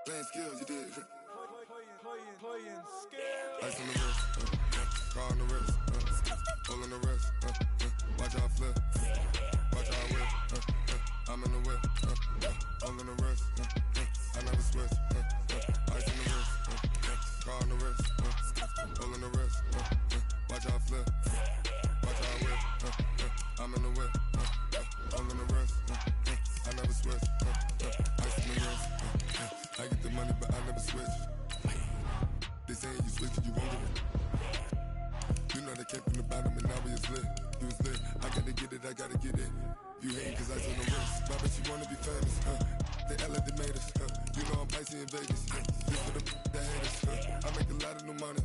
Playing skills, you did. Playing skills. Ice on the wrist, car on the wrist, pull on the wrist, watch how I flip, watch how I whip, I'm in the whip, all on the wrist, I never switch, ice on the wrist, car on the wrist, pull on the wrist, watch how I flip, watch how I whip, I'm in the whip, all on the wrist, I never switch, ice on the wrist, I get the money but I never switch. They saying you switch, you won't get it. You know they came from the bottom and now we is lit. You was lit, I gotta get it, I gotta get it. You hate cause I on the wrist. Why bet you wanna be famous, They elevated us, You know I'm icy in Vegas, Just for the that hate us, I make a lot of new money,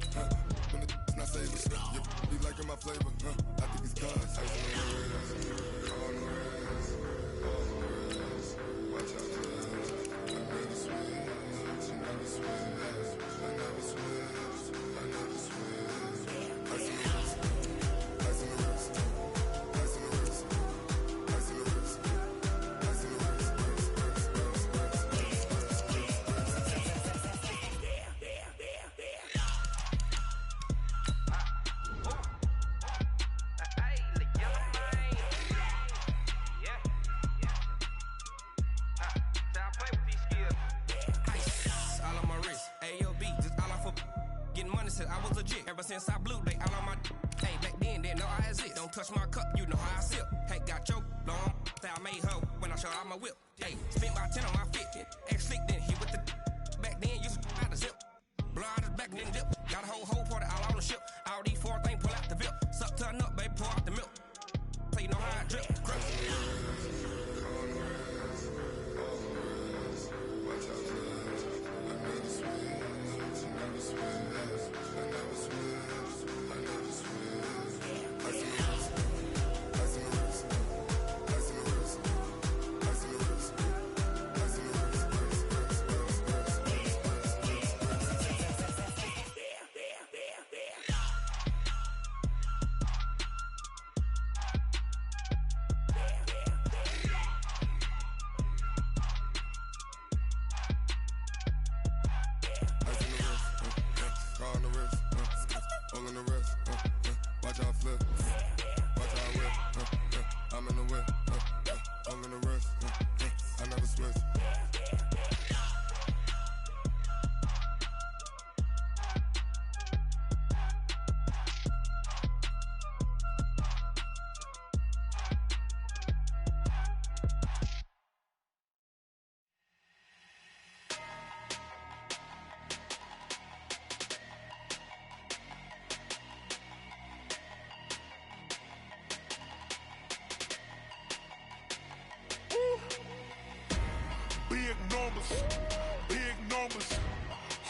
When the not savers, You be liking my flavor, I think it's cause ice on the wrist, on the wrist, watch out for this. I never switch, I never switch. I never switch, I never switch. Ice on the wrist, ice on the wrist, ice on the wrist, ice on the wrist, ice on the wrist, I was legit. Ever since I blew, they all on my hey, back then, they know I exist. Don't touch my cup, you know how I sip. Hey, got your long I made her when I showed out my whip. Hey, spent about 10 on my fit. Ex-slick, then hit with the back then, used to out the zip. Blow out his back, then dip. Got a whole party all on the ship. All these four things, pull out the VIP. Suck, turn up, baby, pour out the milk. So you know how I drip. Crap. Big numbers,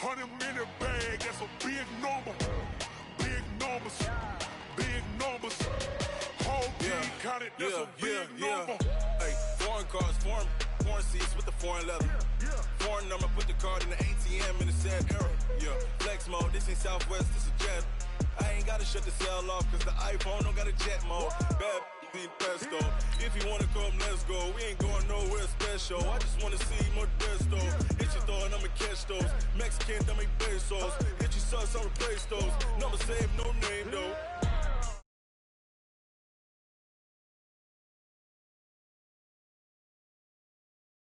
100-minute bag, that's a big number. Big numbers, whole team counted, that's a big number. Hey, foreign cars, foreign seats with the foreign leather. Foreign number, put the card in the ATM in the sad era. Yeah, flex mode, this ain't Southwest, this a jet. I ain't gotta shut the cell off, cause the iPhone don't got a jet mode. Bad pesto. If you wanna come, let's go. We ain't going nowhere special. I just wanna see more desto. Hit your throw and I'ma catch those. Mexican, dummy pesos. Hit your sus, I'll replace those. Number save, no name though.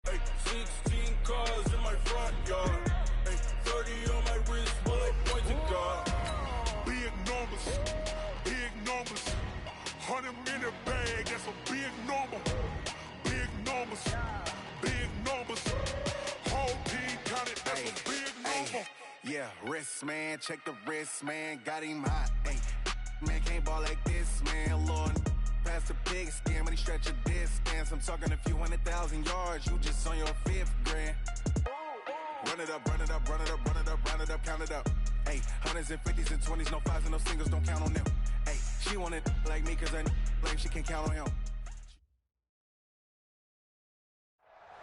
Hey, 16 cars in my front yard. Hey, 30 on my wrist while I point to God. Big numbers, 100-minute bag, that's a big number. Big numbers, whole team counted, that's a big number. Yeah, wrist man, check the wrist man, got him hot. Ay, man can't ball like this, man. Lord, pass the pig skin, but he stretch a distance. I'm talking a few 100,000 yards, you just on your 5th grand. Run it up, count it up. Hey, hundreds and 50s and 20s, no 5s and no singles, don't count on them. Hey, she want it like me, cause I blame she can count on him.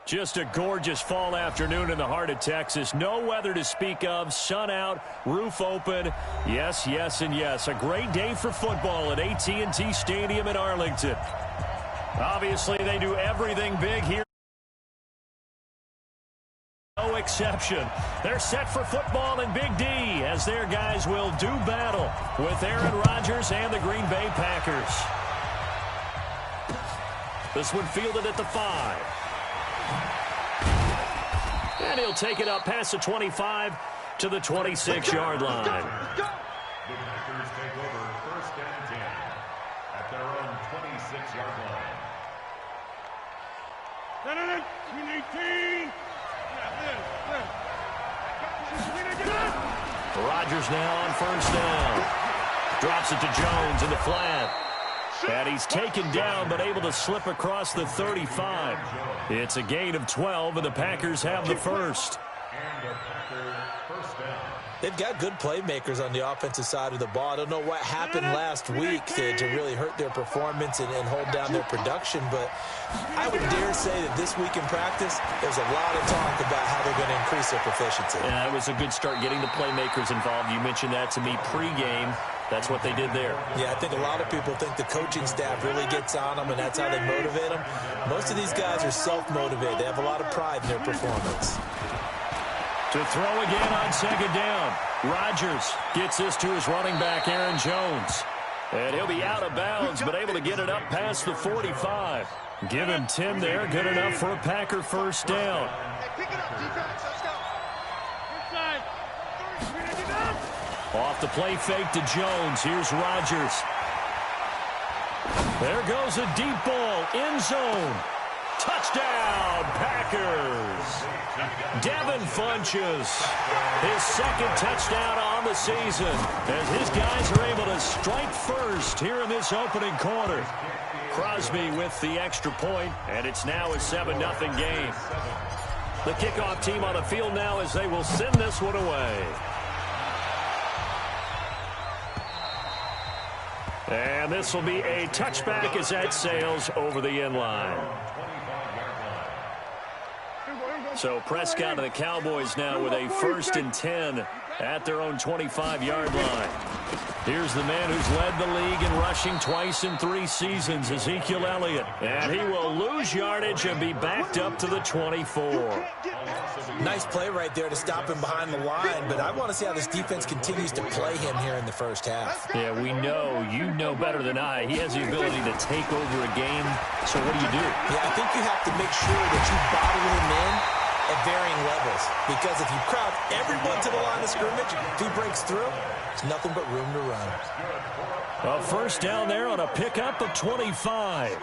Just a gorgeous fall afternoon in the heart of Texas. No weather to speak of. Sun out, roof open. Yes, yes, and yes. A great day for football at AT&T Stadium in Arlington. Obviously, they do everything big here No exception. They're set for football in Big D as their guys will do battle with Aaron Rodgers and the Green Bay Packers. This one fielded at the 5. And he'll take it up past the 25 to the 26-yard line. The Packers take over 1st and 10 at their own 26-yard line. Rodgers now on 1st down. Drops it to Jones in the flat. And he's taken down but able to slip across the 35. It's a gain of 12, and the Packers have the first. And a Packer 1st down. They've got good playmakers on the offensive side of the ball. I don't know what happened last week to really hurt their performance and hold down their production, but I would dare say that this week in practice, there's a lot of talk about how they're going to increase their proficiency. Yeah, it was a good start getting the playmakers involved. You mentioned that to me pregame. That's what they did there. Yeah, I think a lot of people think the coaching staff really gets on them, and that's how they motivate them. Most of these guys are self-motivated. They have a lot of pride in their performance. To throw again on 2nd down. Rodgers gets this to his running back, Aaron Jones. And he'll be out of bounds, but able to get it up past the 45. Give him 10 there. Good enough for a Packer 1st down. Hey, pick it up, defense. Let's go. Inside. Off the play fake to Jones. Here's Rodgers. There goes a deep ball. End zone. Touchdown, Packers. Devin Funches, his 2nd touchdown on the season, as his guys are able to strike first here in this opening quarter. Crosby with the extra point, and it's now a 7-0 game. The kickoff team on the field now as they will send this one away. And this will be a touchback as that sails over the end line. So Prescott and the Cowboys now with a 1st and 10 at their own 25-yard line. Here's the man who's led the league in rushing twice in 3 seasons, Ezekiel Elliott. And he will lose yardage and be backed up to the 24. Nice play right there to stop him behind the line, but I want to see how this defense continues to play him here in the 1st half. Yeah, we know, you know better than I, he has the ability to take over a game. So what do you do? Yeah, I think you have to make sure that you bottle him in at varying levels, because if you crowd everyone to the line of scrimmage, if he breaks through, there's nothing but room to run. A 1st down there on a pickup of 25. A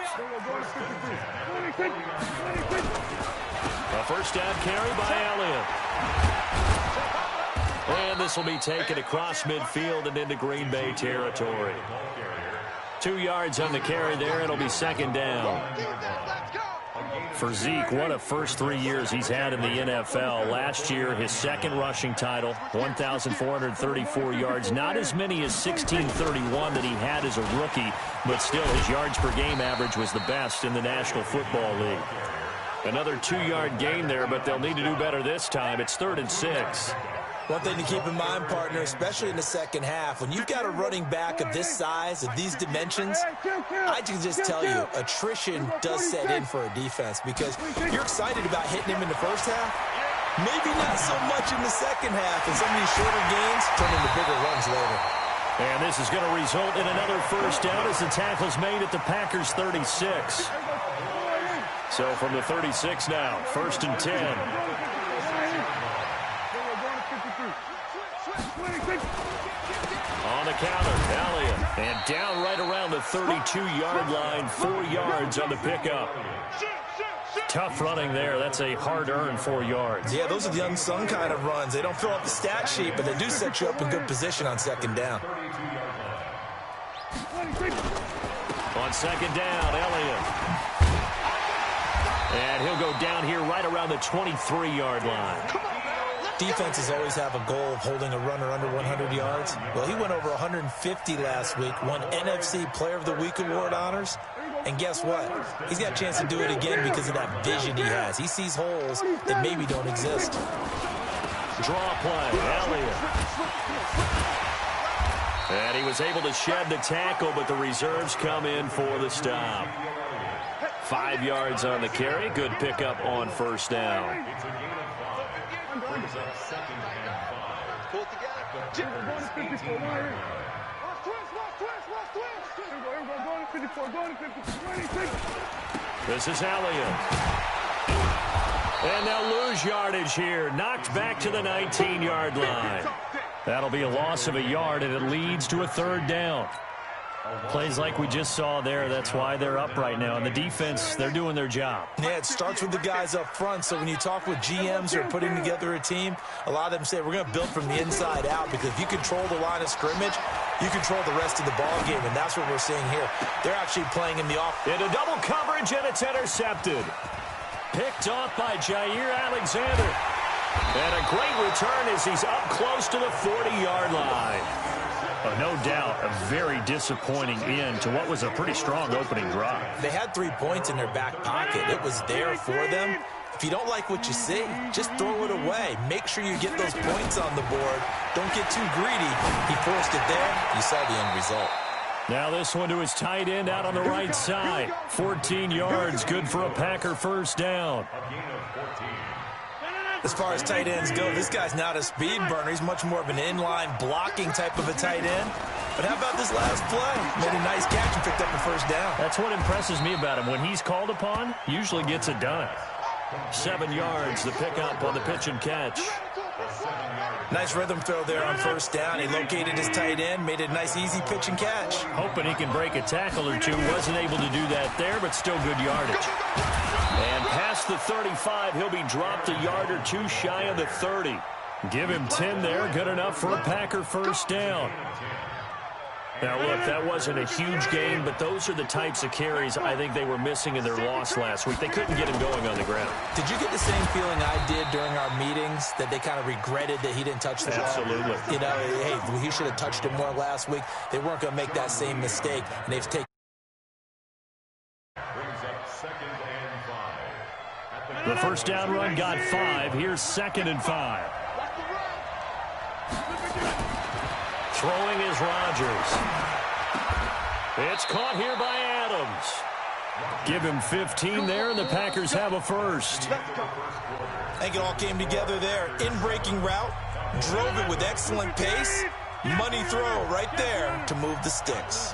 1st down carry by Elliott. And this will be taken across midfield and into Green Bay territory. 2 yards on the carry there. It'll be 2nd down. For Zeke, what a first 3 years he's had in the NFL. Last year, his 2nd rushing title, 1,434 yards. Not as many as 1,631 that he had as a rookie, but still his yards per game average was the best in the National Football League. Another 2-yard gain there, but they'll need to do better this time. It's 3rd and 6. One thing to keep in mind, partner, especially in the 2nd half, when you've got a running back of this size, of these dimensions, I can just tell you, attrition does set in for a defense, because you're excited about hitting him in the 1st half. Maybe not so much in the 2nd half, and some of these shorter gains turn into bigger runs later. And this is going to result in another 1st down as the tackle's made at the Packers' 36. So from the 36 now, 1st and 10. On the counter, Elliott. And down right around the 32-yard line, 4 yards on the pickup. Tough running there. That's a hard-earned 4 yards. Yeah, those are the unsung kind of runs. They don't fill up the stat sheet, but they do set you up in good position on 2nd down. On 2nd down, Elliott. And he'll go down here right around the 23-yard line. Defenses always have a goal of holding a runner under 100 yards. Well, he went over 150 last week, won NFC Player of the Week award honors. And guess what? He's got a chance to do it again because of that vision he has. He sees holes that maybe don't exist. Draw play, Elliott. And he was able to shed the tackle, but the reserves come in for the stop. 5 yards on the carry. Good pickup on 1st down. Brings up 2nd and 5. Pull it together. At the 18-yard line. This is Elliott. And they'll lose yardage here. Knocked back to the 19-yard line. That'll be a loss of a yard, and it leads to a 3rd down. Plays like we just saw there, that's why they're up right now. And the defense, they're doing their job. Yeah, it starts with the guys up front. So when you talk with GMs who are putting together a team, a lot of them say we're going to build from the inside out, because if you control the line of scrimmage, you control the rest of the ball game, and that's what we're seeing here. They're actually playing in the off. Into double coverage, and it's intercepted. Picked off by Jair Alexander. And a great return as he's up close to the 40-yard line. Oh, no doubt a very disappointing end to what was a pretty strong opening drive. They had 3 points in their back pocket. It was there for them. If you don't like what you see, just throw it away. Make sure you get those points on the board. Don't get too greedy. He forced it there. You saw the end result. Now this one to his tight end out on the right side. 14 yards, good for a Packer 1st down. A gain of 14. As far as tight ends go, this guy's not a speed burner. He's much more of an inline blocking type of a tight end. But how about this last play? Made a nice catch and picked up a 1st down. That's what impresses me about him. When he's called upon, usually gets it done. 7 yards, the pickup on the pitch and catch. Nice rhythm throw there on 1st down. He located his tight end, made a nice easy pitch and catch. Hoping he can break a tackle or two. Wasn't able to do that there, but still good yardage. And past the 35, he'll be dropped a yard or two shy of the 30. Give him 10 there, good enough for a Packer 1st down. Now, look, that wasn't a huge gain, but those are the types of carries I think they were missing in their loss last week. They couldn't get him going on the ground. Did you get the same feeling I did during our meetings, that they kind of regretted that he didn't touch the ball? Absolutely. You know, hey, he should have touched it more last week. They weren't going to make that same mistake, and they've taken. Brings up 2nd and 5. The 1st down run got 5. Here's 2nd and 5. Throwing is Rodgers. It's caught here by Adams. Give him 15 there, and the Packers have a 1st. I think it all came together there. In-breaking route, drove it with excellent pace. Money throw right there to move the sticks.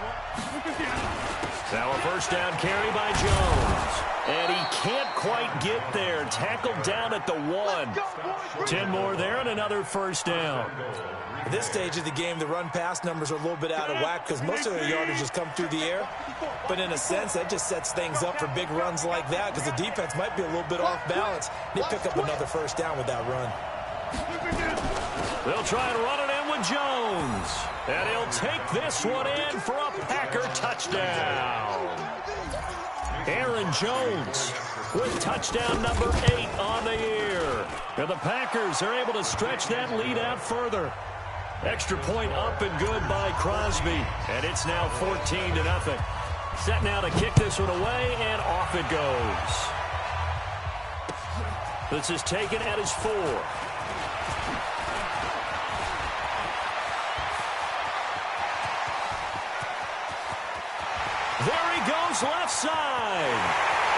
Now a 1st down carry by Jones. And he can't quite get there. Tackled down at the 1. 10 more there and another 1st down. At this stage of the game, the run-pass numbers are a little bit out of whack because most of their yardage has come through the air. But in a sense, that just sets things up for big runs like that because the defense might be a little bit off balance. They pick up another 1st down with that run. They'll try and run it in with Jones. And he'll take this one in for a Packer touchdown. Aaron Jones with touchdown number 8 on the year. And the Packers are able to stretch that lead out further. Extra point up and good by Crosby. And it's now 14-0. Set now to kick this one away, and off it goes. This is taken at his 4. There he goes, left side.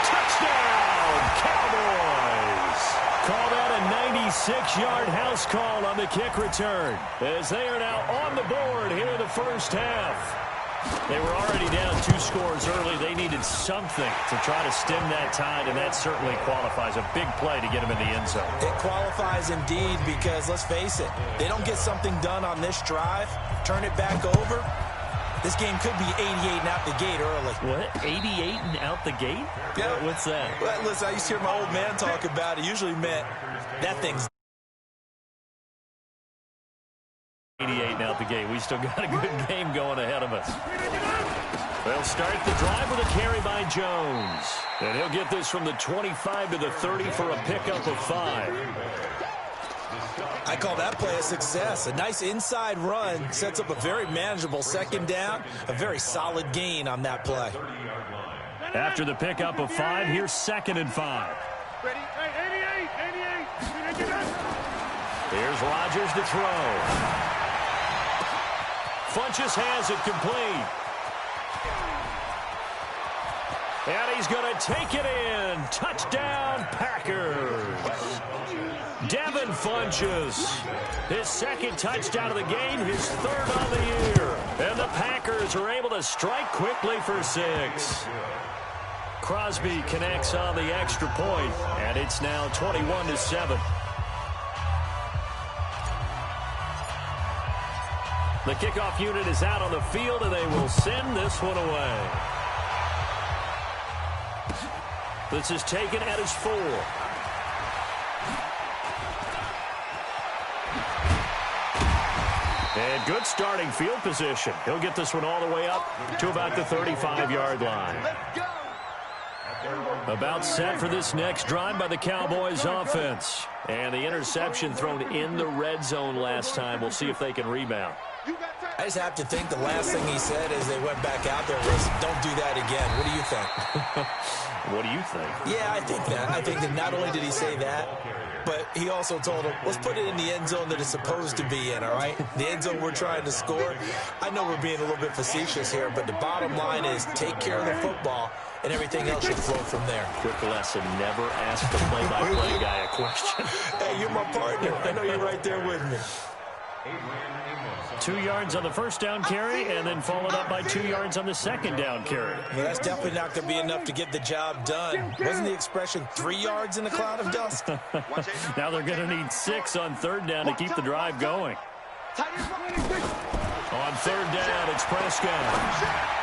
Touchdown, Cowboys. Call that a 96-yard house call on the kick return, as they are now on the board here in the 1st half. They were already down 2 scores early. They needed something to try to stem that tide, and that certainly qualifies. A big play to get them in the end zone. It qualifies indeed because, let's face it, they don't get something done on this drive, turn it back over, this game could be 88 and out the gate early. What? 88 and out the gate? Yeah. What's that? Well, listen, I used to hear my old man talk about it. Usually meant that thing's 88 and out the gate. We still got a good game going ahead of us. They'll start the drive with a carry by Jones. And he'll get this from the 25 to the 30 for a pickup of 5. I call that play a success. A nice inside run sets up a very manageable 2nd down. A very solid gain on that play. After the pickup of 5, here's 2nd and 5. Ready? Hey, 88. Here's Rodgers to throw. Funches has it complete. And he's going to take it in. Touchdown, Packers. Devin Funchess, his second touchdown of the game, his third on the year. And the Packers are able to strike quickly for 6. Crosby connects on the extra point, and it's now 21-7. The kickoff unit is out on the field, and they will send this one away. This is taken at his 4. And good starting field position. He'll get this one all the way up to about the 35-yard line. About set for this next drive by the Cowboys offense. And the interception thrown in the red zone last time. We'll see if they can rebound. I just have to think the last thing he said as they went back out there was, don't do that again. What do you think? What do you think? Yeah, I think that. I think that not only did he say that, but he also told him, let's put it in the end zone that it's supposed to be in, all right? The end zone we're trying to score. I know we're being a little bit facetious here, but the bottom line is take care of the football, and everything else should flow from there. Quick lesson, never ask the play-by-play guy a question. Hey, you're my partner. I know you're right there with me. 2 yards on the first down carry, and then followed up by 2 yards on the second down carry. Well, that's definitely not going to be enough to get the job done. Wasn't the expression 3 yards in a cloud of dust? Now they're going to need 6 on third down to keep the drive going. On third down, it's Prescott.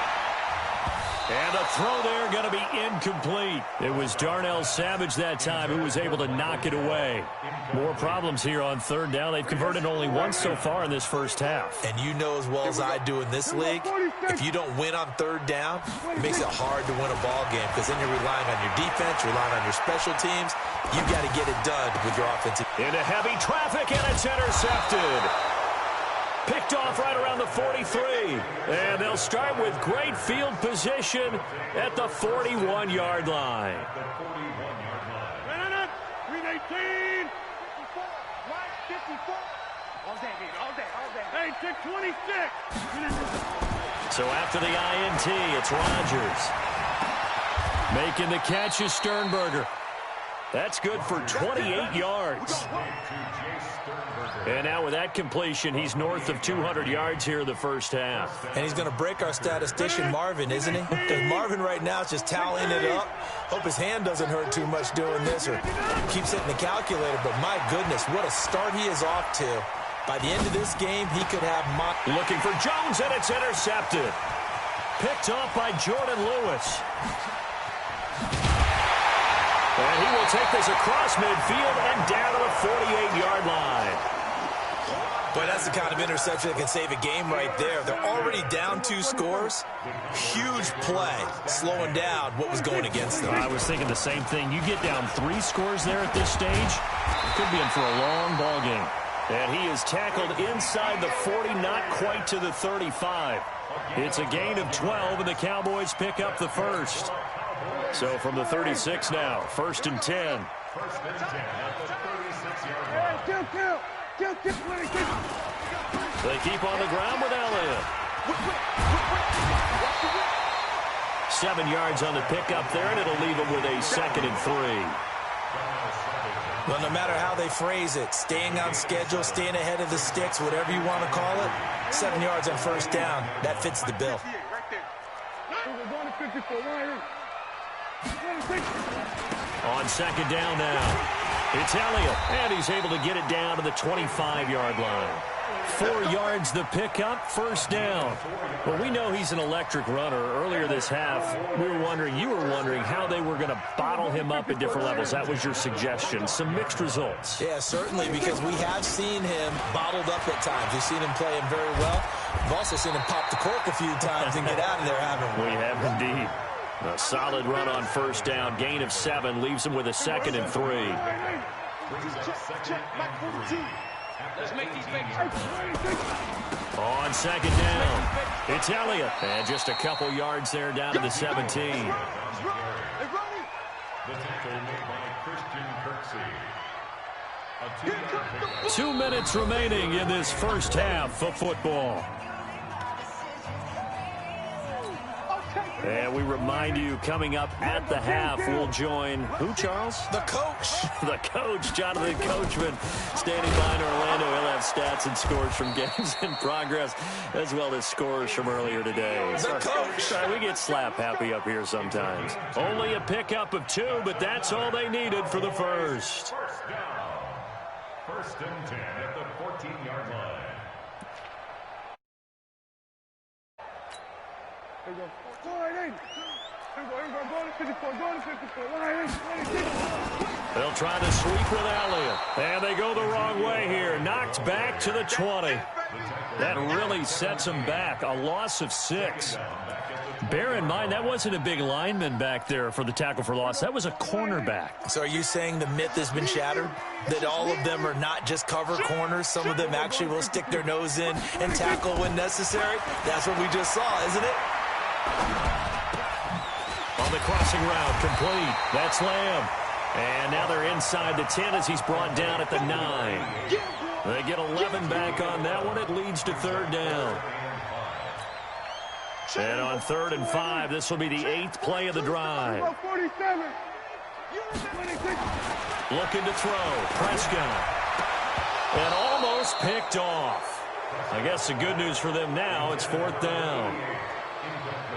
And a throw there going to be incomplete. It was Darnell Savage that time who was able to knock it away. More problems here on third down. They've converted only once so far in this first half. And you know as well as I do in this league, if you don't win on third down, it makes it hard to win a ball game because then you're relying on your defense, you're relying on your special teams. You've got to get it done with your offensive. Into heavy traffic, and it's intercepted. Picked off right around the 43. And they'll start with great field position at the 41-yard line. 319. 54. All day. Hey, 626. So after the INT, it's Rodgers. Making the catch is Sternberger. That's good for 28 yards. And now with that completion, he's north of 200 yards here in the first half. And he's going to break our statistician, Marvin, isn't he? Because Marvin right now is just tallying it up. Hope his hand doesn't hurt too much doing this or keeps hitting the calculator. But my goodness, what a start he is off to. By the end of this game, he could have... Looking for Jones, and it's intercepted. Picked off by Jordan Lewis. And he will take this across midfield and down to the 48-yard line. But that's the kind of interception that can save a game right there. They're already down 2 scores. Huge play, slowing down what was going against them. I was thinking the same thing. You get down 3 scores there at this stage, could be in for a long ball game. And he is tackled inside the 40, not quite to the 35. It's a gain of 12, and the Cowboys pick up the first. So from the 36 now, 1st and 10. First and 10 at the 36-yard line. They keep on the ground with Elliott. 7 yards on the pickup there, and it'll leave them with a 2nd and 3. Well, no matter how they phrase it, staying on schedule, staying ahead of the sticks, whatever you want to call it, 7 yards on first down, that fits the bill. On 2nd down now, it's Elliott, and he's able to get it down to the 25-yard line. 4 yards the pickup, first down. Well, we know he's an electric runner. Earlier this half, you were wondering how they were going to bottle him up at different levels. That was your suggestion. Some mixed results. Yeah, certainly, because we have seen him bottled up at times. We've seen him play him very well. We've also seen him pop the cork a few times and get out of there, haven't we? We have indeed. A solid run on first down. Gain of 7 leaves him with a 2nd and 3. Let's make these babies. On 2nd down, it's Elliott. And just a couple yards there down to the 17. The tackle made by Christian Kirksey. 2 minutes remaining in this first half of football. And we remind you, coming up at the half, we'll join who, Charles? The coach. The coach, Jonathan Coachman, standing by in Orlando. He'll have stats and scores from games in progress, as well as scores from earlier today. The coach. Sorry, we get slap happy up here sometimes. Only a pickup of 2, but that's all they needed for the first. First down. First and 10 at the 14-yard line. They'll try to sweep with Elliott. And they go the wrong way here. Knocked back to the 20. That really sets them back. A loss of 6. Bear in mind, that wasn't a big lineman back there for the tackle for loss. That was a cornerback. So are you saying the myth has been shattered? That all of them are not just cover corners? Some of them actually will stick their nose in and tackle when necessary? That's what we just saw, isn't it? On the crossing route, complete. That's Lamb. And now they're inside the 10 as he's brought down at the 9. They get 11 back on that one. It leads to 3rd down. And on 3rd and 5, this will be the 8th play of the drive. Looking to throw. Prescott. And almost picked off. I guess the good news for them now, it's 4th down.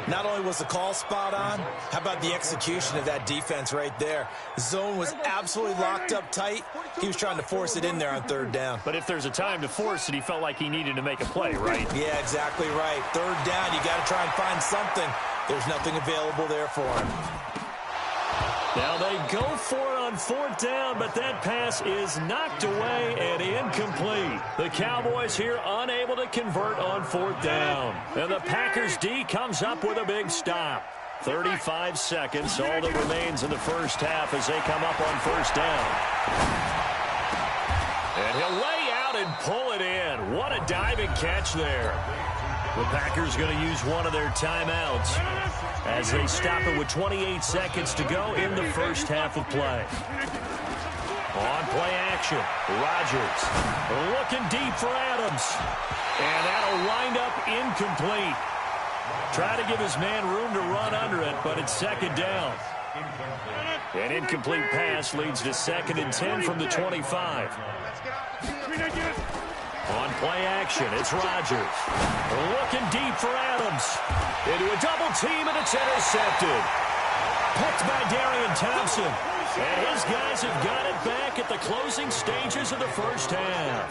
Not only was the call spot on, how about the execution of that defense right there? Zone was absolutely locked up tight. He was trying to force it in there on 3rd down. But if there's a time to force it, he felt like he needed to make a play, right? Yeah, exactly right. 3rd down, you got to try and find something. There's nothing available there for him. Now they go for it on 4th down, but that pass is knocked away and incomplete. The Cowboys here unable to convert on 4th down. And the Packers D comes up with a big stop. 35 seconds, all that remains in the first half as they come up on 1st down. And he'll lay out and pull it in. What a diving catch there. The Packers going to use one of their timeouts as they stop it with 28 seconds to go in the first half of play. On play action, Rodgers looking deep for Adams. And that'll wind up incomplete. Try to give his man room to run under it, but it's 2nd down. An incomplete pass leads to 2nd and 10 from the 25. On play action, it's Rodgers. Looking deep for Adams. Into a double team, and it's intercepted. Picked by Darian Thompson. And his guys have got it back at the closing stages of the first half.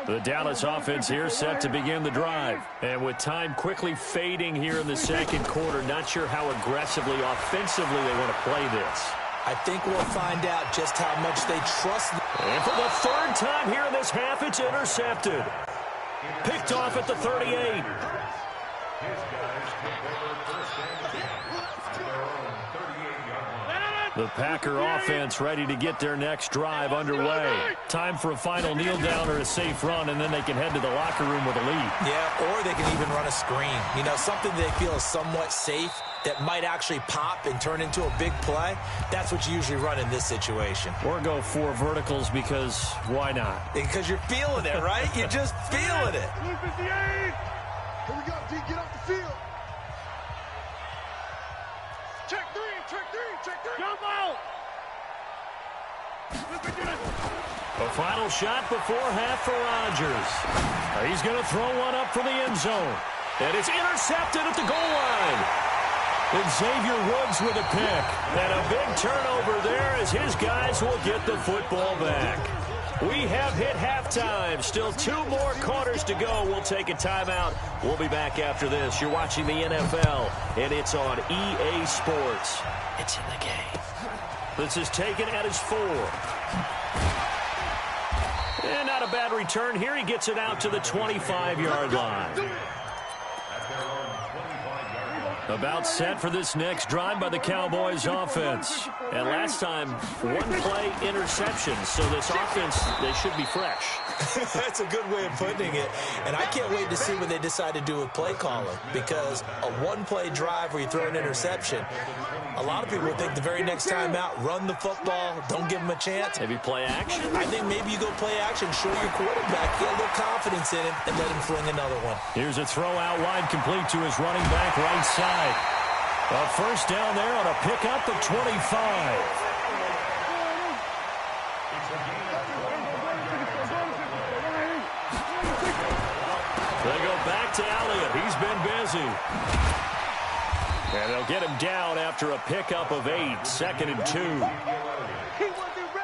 The Dallas offense here set to begin the drive. And with time quickly fading here in the 2nd quarter, not sure how aggressively, offensively they want to play this. I think we'll find out just how much they trust. And for the 3rd time here in this half, it's intercepted. Picked off at the 38. The Packer offense ready to get their next drive underway. Time for a final kneel down or a safe run, and then they can head to the locker room with a lead. Yeah, or they can even run a screen. You know, something they feel is somewhat safe that might actually pop and turn into a big play. That's what you usually run in this situation. Or go 4 verticals because why not? Because you're feeling it, right? You're just feeling it. Here we go, D, get off the field. Check 3, check 3, check 3. Jump out. A final shot before half for Rodgers. He's going to throw one up for the end zone. And it's intercepted at the goal line. And Xavier Woods with a pick. And a big turnover there as his guys will get the football back. We have hit halftime. Still 2 more quarters to go. We'll take a timeout. We'll be back after this. You're watching the NFL, and it's on EA Sports. It's in the game. This is taken at his 4. And not a bad return here. He gets it out to the 25-yard line. About set for this next drive by the Cowboys offense. And last time, one play interception. So this offense, they should be fresh. That's a good way of putting it. And I can't wait to see what they decide to do with play calling. Because a one-play drive where you throw an interception, a lot of people think the very next time out, run the football, don't give them a chance. Maybe play action? I think maybe you go play action, show your quarterback, get a little confidence in him, and let him fling another one. Here's a throw out wide, complete to his running back right side. A first down there on a pickup of 25. They go back to Elliott. He's been busy. And they'll get him down after a pickup of 8, 2nd and 2.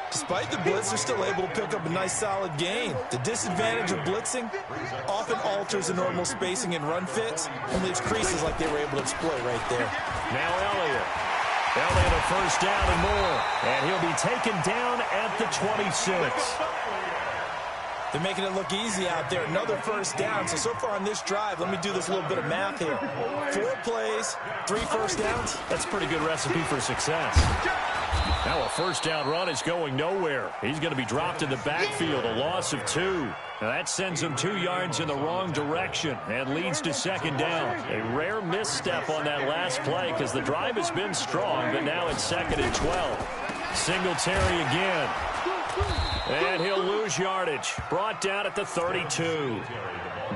Despite the blitz, they're still able to pick up a nice solid gain. The disadvantage of blitzing often alters the normal spacing and run fits and leaves creases like they were able to exploit right there. Now Elliott. Elliott a first down and more. And he'll be taken down at the 26. They're making it look easy out there. Another first down. So far on this drive, let me do this little bit of math here. 4 plays, 3 first downs. That's a pretty good recipe for success. Now a first down run is going nowhere. He's going to be dropped in the backfield, a loss of 2. Now that sends him 2 yards in the wrong direction and leads to 2nd down. A rare misstep on that last play because the drive has been strong, but now it's 2nd and 12. Singletary again. And he'll lose yardage. Brought down at the 32.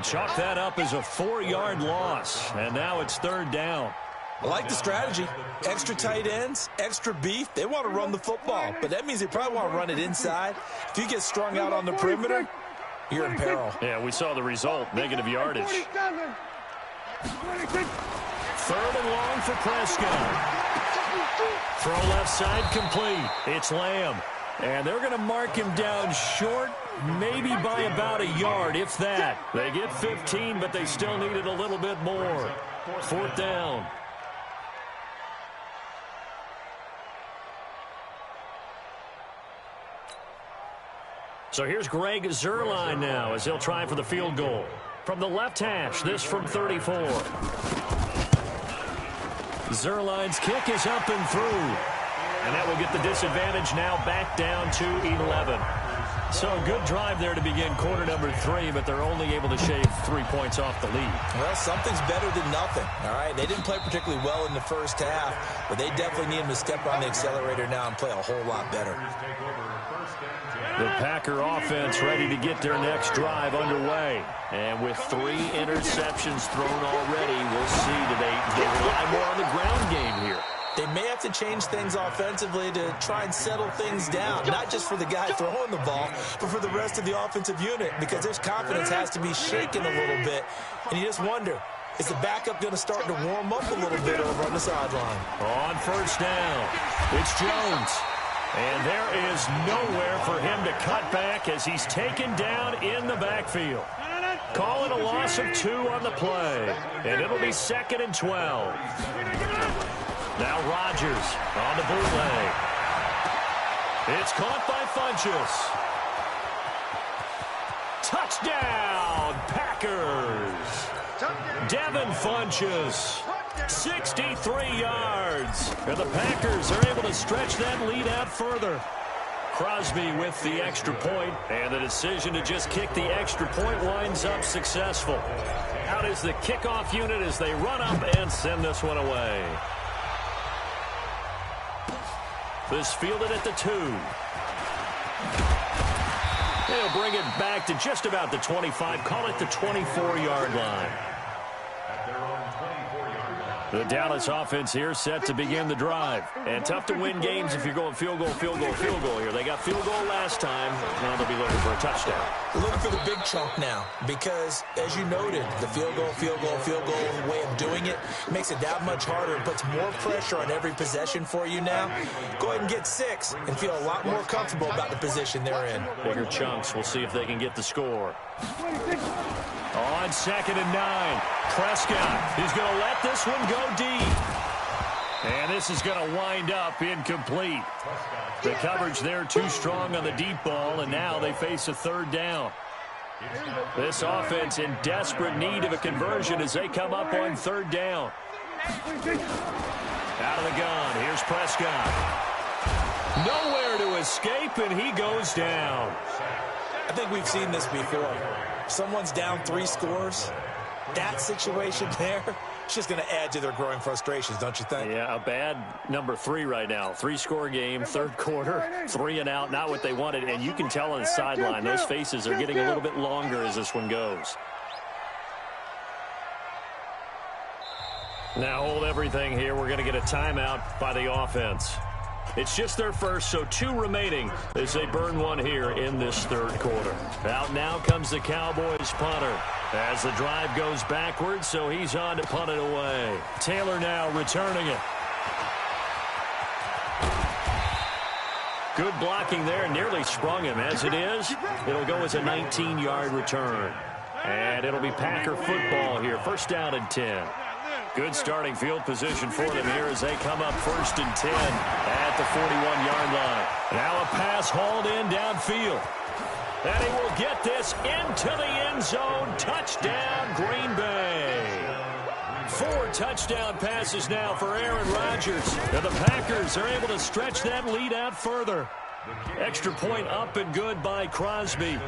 Chalk that up as a 4-yard loss. And now it's 3rd down. I like the strategy. Extra tight ends, extra beef. They want to run the football, but that means they probably want to run it inside. If you get strung out on the perimeter, you're in peril. Yeah, we saw the result. Negative yardage. 3rd and long for Prescott. Throw left side complete. It's Lamb. And they're going to mark him down short, maybe by about a yard, if that. They get 15, but they still needed a little bit more. 4th down. So here's Greg Zuerlein now as he'll try for the field goal. From the left hash, this from 34. Zuerlein's kick is up and through. And that will get the disadvantage now back down to 11. So a good drive there to begin quarter number 3, but they're only able to shave 3 points off the lead. Well, something's better than nothing, all right? They didn't play particularly well in the first half, but they definitely need him to step on the accelerator now and play a whole lot better. The Packer offense ready to get their next drive underway. And with 3 interceptions thrown already, we'll see do they rely more on the ground game here. They may have to change things offensively to try and settle things down, not just for the guy throwing the ball, but for the rest of the offensive unit, because their confidence has to be shaken a little bit. And you just wonder, is the backup going to start to warm up a little bit over on the sideline? On first down, it's Jones. And there is nowhere for him to cut back as he's taken down in the backfield. Call it a loss of 2 on the play. And it'll be 2nd and 12. Now Rodgers on the bootleg. It's caught by Funchess. Touchdown, Packers. Devin Funchess, 63 yards. And the Packers are able to stretch that lead out further. Crosby with the extra point, and the decision to just kick the extra point winds up successful. Out is the kickoff unit as they run up and send this one away. This fielded at the 2. They'll bring it back to just about the 25. Call it the 24-yard line. The Dallas offense here set to begin the drive. And tough to win games if you're going field goal, field goal, field goal here. They got field goal last time. Now they'll be looking for a touchdown. Looking for the big chunk now because, as you noted, the field goal way of doing it makes it that much harder and puts more pressure on every possession for you now. Go ahead and get 6 and feel a lot more comfortable about the position they're in. Bigger chunks. We'll see if they can get the score. On 2nd and 9, Prescott. He's going to let this one go deep. And this is going to wind up incomplete. The coverage there too strong on the deep ball, and now they face a 3rd down. This offense in desperate need of a conversion as they come up on 3rd down. Out of the gun, here's Prescott. Nowhere to escape, and he goes down. I think we've seen this before. Someone's down 3 scores. That situation there, it's just going to add to their growing frustrations, don't you think? Yeah, a bad number 3 right now. 3-score game, third quarter, 3 and out, not what they wanted. And you can tell on the sideline, those faces are getting a little bit longer as this one goes. Now hold everything here. We're going to get a timeout by the offense. It's just their first, so 2 remaining as they burn one here in this third quarter. Out now comes the Cowboys punter as the drive goes backwards, so he's on to punt it away. Taylor now returning it. Good blocking there, nearly sprung him. As it is, it'll go as a 19-yard return. And it'll be Packer football here, first down and 10. Good starting field position for them here as they come up first and 10 at the 41-yard line. Now a pass hauled in downfield. And he will get this into the end zone. Touchdown, Green Bay. 4 touchdown passes now for Aaron Rodgers. And the Packers are able to stretch that lead out further. Extra point up and good by Crosby.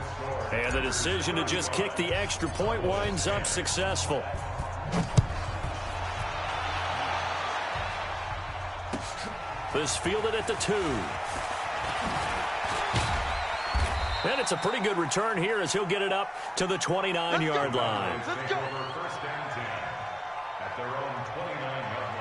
And the decision to just kick the extra point winds up successful. This fielded at the 2. And it's a pretty good return here as he'll get it up to the 29-yard line. First down 10 at their own 29-yard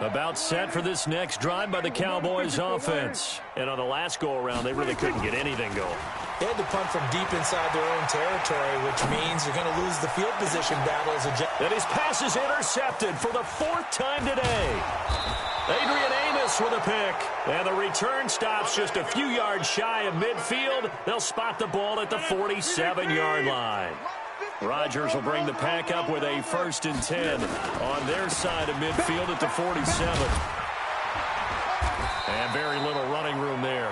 line. About set for this next drive by the Cowboys offense. And on the last go-around, they really couldn't get anything going. They had to punt from deep inside their own territory, which means you're going to lose the field position battles. And his pass is intercepted for the 4th time today. Adrian Amos with a pick. And the return stops just a few yards shy of midfield. They'll spot the ball at the 47-yard line. Rodgers will bring the Pack up with a first and 10 on their side of midfield at the 47. And very little running room there.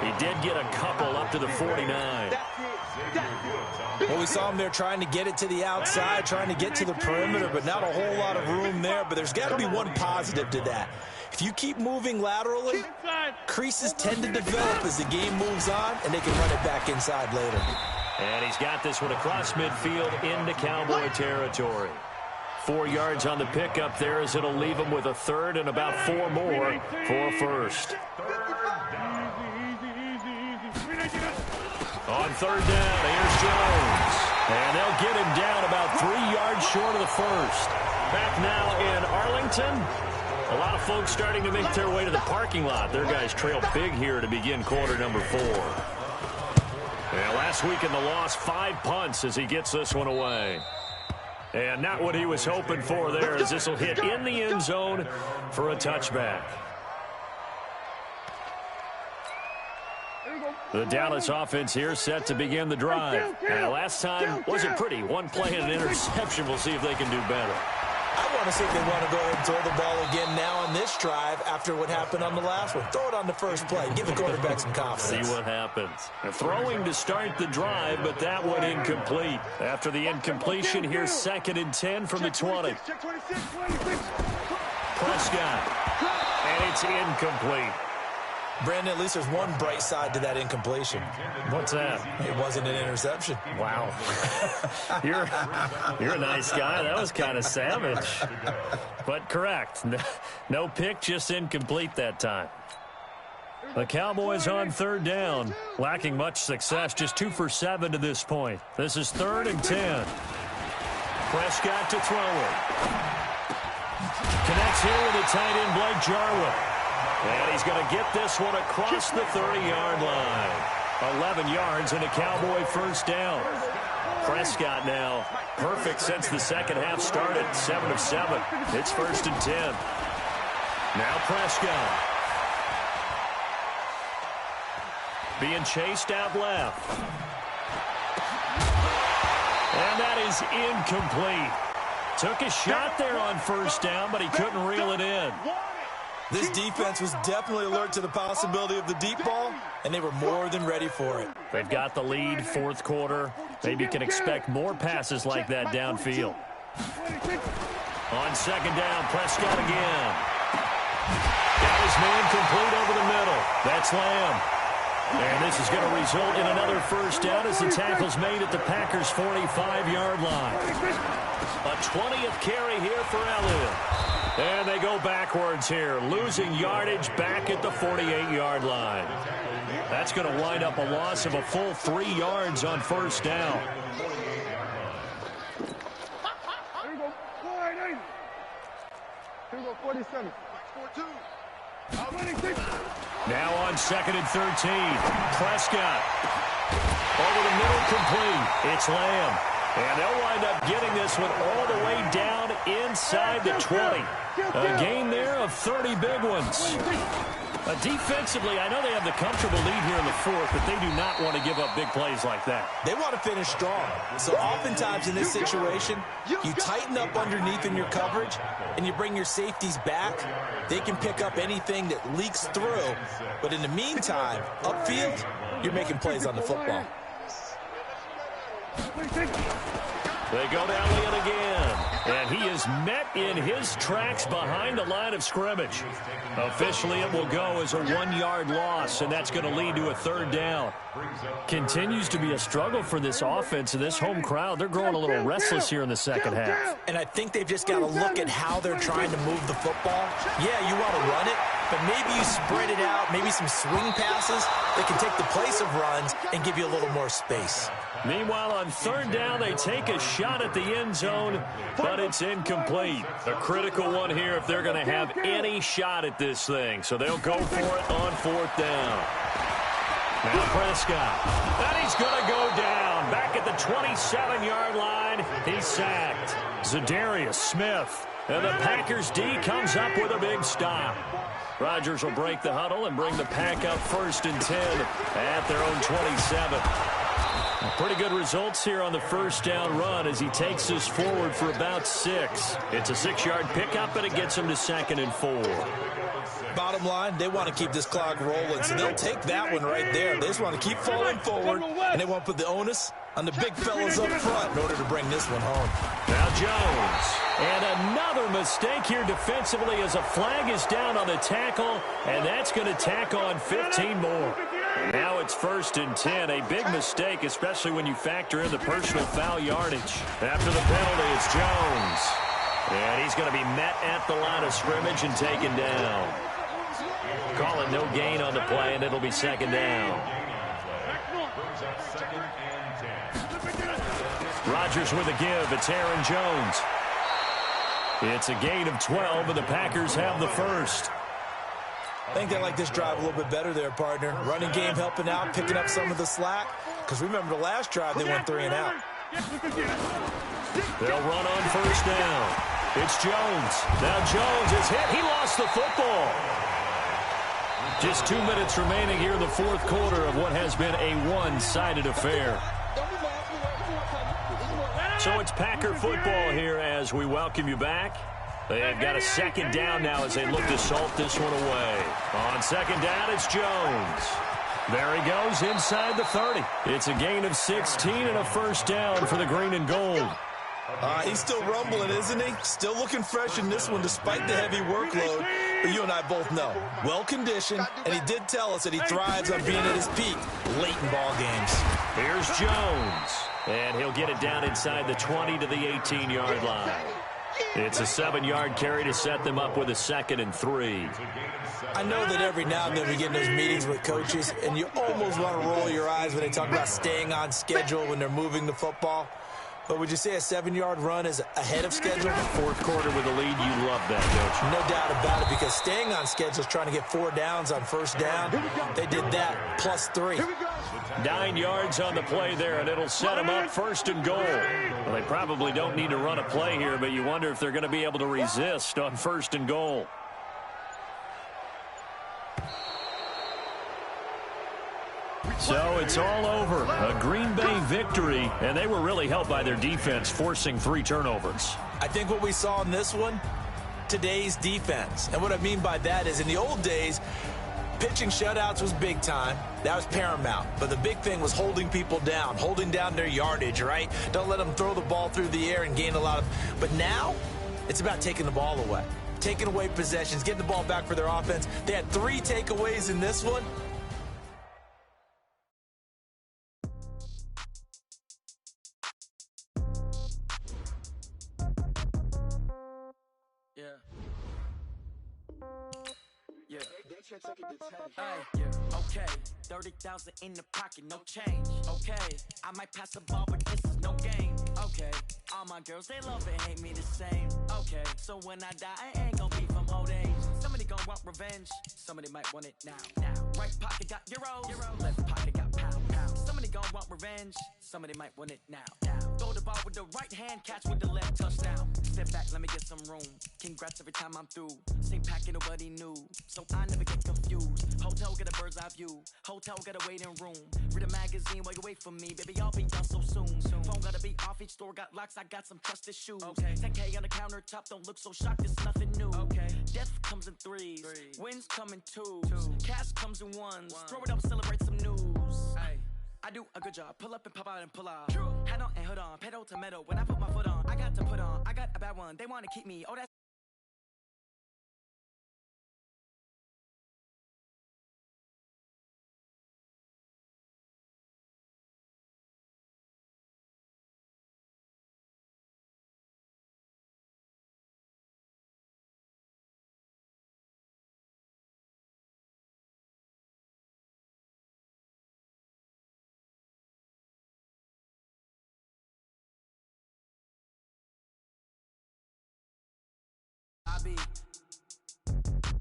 He did get a couple up to the 49. Well, we saw him there trying to get it to the outside, trying to get to the perimeter, but not a whole lot of room there. But there's got to be one positive to that. If you keep moving laterally, creases tend to develop as the game moves on, and they can run it back inside later. And he's got this one across midfield into Cowboy territory. 4 yards on the pickup there as it'll leave him with a third and about 4 more for a first. On third down, here's Jones. And they'll get him down about 3 yards short of the first. Back now in Arlington. A lot of folks starting to make their way to the parking lot. Their guys trail big here to begin quarter number 4. And last week in the loss, 5 punts as he gets this one away. And not what he was hoping for there as this will hit in the end zone for a touchback. The Dallas offense here set to begin the drive. And last time wasn't pretty. 1 play and an interception. We'll see if they can do better. I want to see if they want to go ahead and throw the ball again now on this drive after what happened on the last one. Throw it on the first play. Give the quarterback some confidence. See what happens. Throwing to start the drive, but that one incomplete. After the incompletion, here's 2nd and 10 from the 20. Prescott. And it's incomplete. Brandon, at least there's one bright side to that incompletion. What's that? It wasn't an interception. Wow. You're a nice guy. That was kind of savage. But correct. No pick, just incomplete that time. The Cowboys on third down, lacking much success, just 2 for 7 to this point. This is 3rd and 10. Prescott to throw it. Connects here with a tight end, Blake Jarwin. And he's going to get this one across the 30-yard line. 11 yards and a Cowboy first down. Prescott now perfect since the second half started. 7 of 7. It's 1st and 10. Now Prescott. Being chased out left. And that is incomplete. Took a shot there on first down, but he couldn't reel it in. This defense was definitely alert to the possibility of the deep ball, and they were more than ready for it. They've got the lead, fourth quarter. Maybe you can expect more passes like that downfield. On second down, Prescott again. Got his man complete over the middle. That's Lamb. And this is going to result in another first down as the tackle's made at the Packers' 45-yard line. A 20th carry here for Elliott. And they go backwards here, losing yardage back at the 48-yard line. That's going to wind up a loss of a full 3 yards on first down. Here we go. 480. Here we go. 47. 42. Now on second and 13. Prescott. Over the middle, complete. It's Lamb. And they'll wind up getting this one all the way down inside the 20. A gain there of 30 big ones. Defensively, I know they have the comfortable lead here in the fourth, but they do not want to give up big plays like that. They want to finish strong. So oftentimes in this situation, you tighten up underneath in your coverage, and you bring your safeties back. They can pick up anything that leaks through. But in the meantime, upfield, you're making plays on the football. They go to Elliott again, and he is met in his tracks behind the line of scrimmage. Officially, it will go as a 1-yard loss, and that's going to lead to a third down. Continues to be a struggle for this offense and this home crowd. They're growing a little restless here in the second half. And I think they've just got to look at how they're trying to move the football. Yeah, you want to run it, but maybe you spread it out, maybe some swing passes that can take the place of runs and give you a little more space. Meanwhile, on third down, they take a shot at the end zone, but it's incomplete. A critical one here if they're going to have any shot at this thing. So they'll go for it on fourth down. Now Prescott. And he's going to go down. Back at the 27-yard line. He's sacked. Zadarius Smith. And the Packers D comes up with a big stop. Rodgers will break the huddle and bring the Pack up 1st and 10 at their own 27. Pretty good results here on the first down run as he takes us forward for about 6. It's a 6-yard pickup, and it gets him to 2nd and 4. Bottom line, they want to keep this clock rolling, so they'll take that one right there. They just want to keep falling forward, and they want to put the onus on the big fellas up front in order to bring this one home. Now Jones. And another mistake here defensively as a flag is down on the tackle, and that's going to tack on 15 more. Now it's 1st and 10. A big mistake, especially when you factor in the personal foul yardage. After the penalty, it's Jones. And he's going to be met at the line of scrimmage and taken down. Call it no gain on the play, and it'll be 2nd down. Rodgers with a give. It's Aaron Jones. It's a gain of 12, and the Packers have the first. I think they like this drive a little bit better there, partner. Running game helping out, picking up some of the slack. Because remember the last drive, they went 3 and out. They'll run on first down. It's Jones. Now Jones is hit. He lost the football. Just 2 minutes remaining here in the fourth quarter of what has been a one-sided affair. So it's Packer football here as we welcome you back. They've got a 2nd down now as they look to salt this one away. On 2nd down, it's Jones. There he goes inside the 30. It's a gain of 16 and a first down for the green and gold. He's still rumbling, isn't he? Still looking fresh in this one despite the heavy workload. But you and I both know, well-conditioned, and he did tell us that he thrives on being at his peak late in ball games. Here's Jones. And he'll get it down inside the 20 to the 18-yard line. It's a 7-yard carry to set them up with a 2nd and 3. I know that every now and then we get in those meetings with coaches, and you almost want to roll your eyes when they talk about staying on schedule when they're moving the football. But would you say a 7-yard run is ahead of schedule? Fourth quarter with a lead, you love that, don't you? No doubt about it, because staying on schedule is trying to get 4 downs on first down. They did that plus 3. 9 yards on the play there, and it'll set them up 1st and goal. Well, they probably don't need to run a play here, but you wonder if they're going to be able to resist on 1st and goal. So it's all over. A Green Bay victory, and they were really helped by their defense, forcing 3 turnovers. I think what we saw in this one, today's defense. And what I mean by that is in the old days, pitching shutouts was big time. That was paramount. But the big thing was holding people down, holding down their yardage, right? Don't let them throw the ball through the air and gain a lot of... But now, it's about taking the ball away. Taking away possessions, getting the ball back for their offense. They had 3 takeaways in this one. Okay, 30,000 in the pocket, no change. Okay, I might pass the ball, but this is no game. Okay, all my girls, they love and hate me the same. Okay, so when I die, I ain't gonna be from old age. Somebody gonna want revenge, somebody might want it now. Right pocket got euros, left pocket got pound. Somebody gonna want revenge, somebody might want it now. Throw the ball with the right hand, catch with the left, touchdown. Step back, let me get some room. Congrats every time I'm through. Same packet, nobody knew, so I never get confused. Hotel get a bird's eye view. Hotel got a waiting room. Read a magazine while you wait for me, baby. I'll be done so soon. Phone gotta be off. Each store got locks. I got some trusted shoes. Okay. 10K on the countertop. Don't look so shocked. It's nothing new. Okay. Death comes in threes. Wins come in twos. Cash comes in ones. Throw it up, celebrate some news. Ay. I do a good job. Pull up and pop out and pull out. Hat on and hood on. Pedal to metal. When I put my foot on, I got to put on. I got a bad one. They want to keep me. Oh, that's I be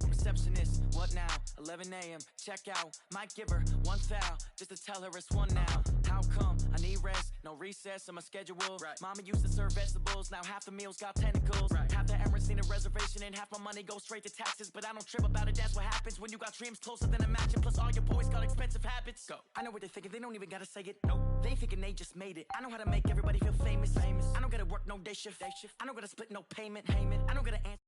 receptionist. What now? 11 a.m. Check out. Might give her one foul just to tell her it's one now. How come? I need rest. No recess in my schedule. Right. Mama used to serve vegetables. Now half the meals got tentacles. Right. Half the Emirates need a reservation and half my money goes straight to taxes. But I don't trip about it. That's what happens when you got dreams closer than a match. And plus all your boys got expensive habits. Go. I know what they're thinking. They don't even gotta say it. Nope. They ain't thinking they just made it. I know how to make everybody feel famous. I don't gotta work no day shift. I don't gotta split no payment. I don't gotta answer.